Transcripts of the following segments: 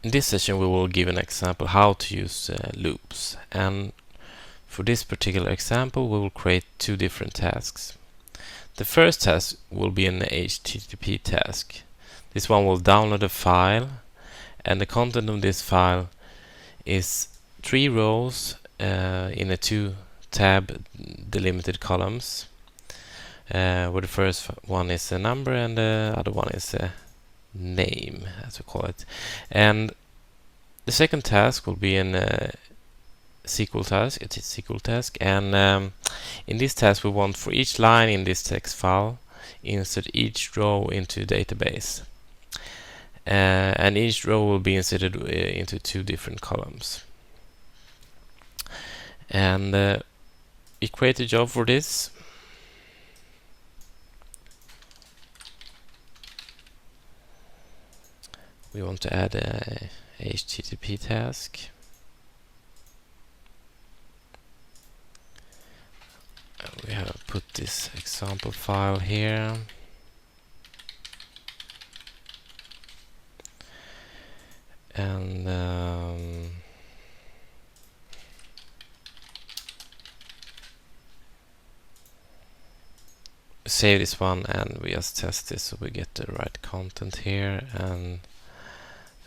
In this session we will give an example how to use loops, and for this particular example we will create two different tasks. The first task will be an HTTP task. This one will download a file, and the content of this file is 3 rows in a 2-tab delimited columns, where the first one is a number and the other one is a name, as we call it. And the second task will be an SQL task. It's a SQL task, and in this task we want for each line in this text file insert each row into a database, and each row will be inserted into 2 different columns. And we create a job for this. We want to add a HTTP task. We have put this example file here. And save this one, and we just test this so we get the right content here. And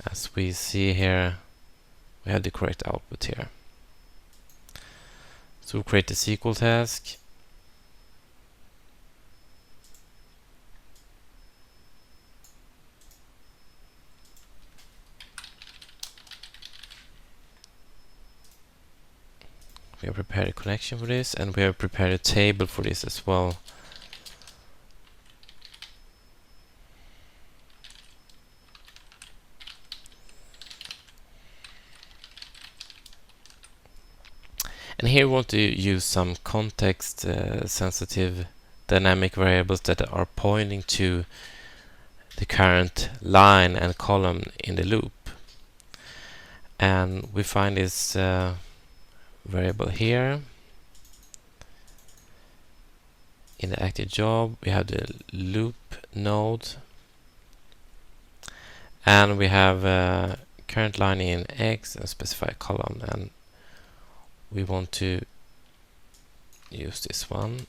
as we see here, we have the correct output here. So we'll create a SQL task. We have prepared a connection for this, and we have prepared a table for this as well. And here we want to use some context sensitive dynamic variables that are pointing to the current line and column in the loop. And we find this variable here in the active job. We have the loop node, and we have current line in X and specify column, and we want to use this one.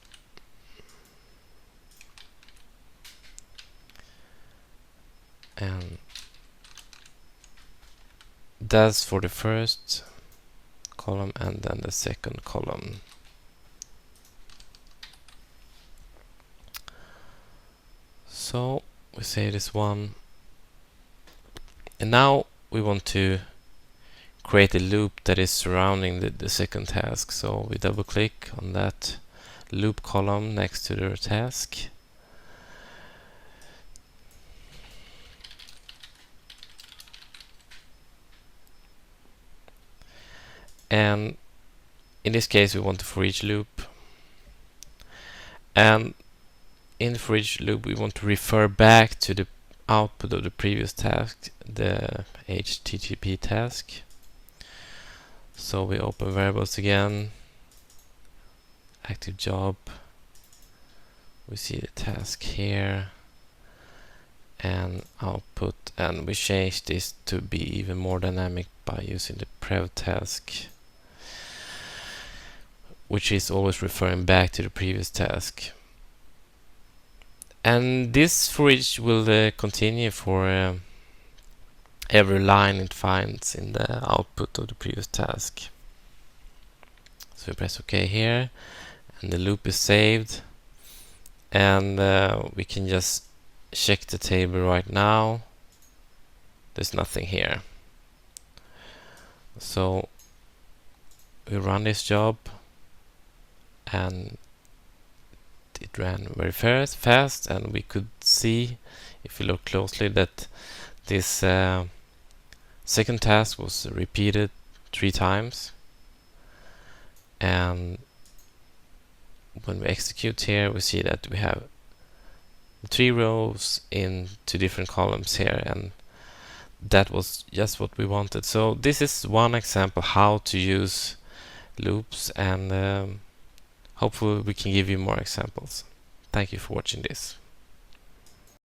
And that's for the first column and then the second column. So we save this one, and now we want to create a loop that is surrounding the second task. So we double click on that loop column next to the task, and in this case we want a for each loop, and in the for each loop we want to refer back to the output of the previous task, the HTTP task. So we open variables again, active job, we see the task here, and output, and we change this to be even more dynamic by using the prev task, which is always referring back to the previous task. And this for each will continue for every line it finds in the output of the previous task. So we press OK here, and the loop is saved, and we can just check the table right now. There's nothing here. So we run this job, and it ran very fast, and we could see, if you look closely, that this second task was repeated 3 times. And when we execute here, we see that we have 3 rows in 2 different columns here, and that was just what we wanted. So this is one example how to use loops, and hopefully we can give you more examples. Thank you for watching this.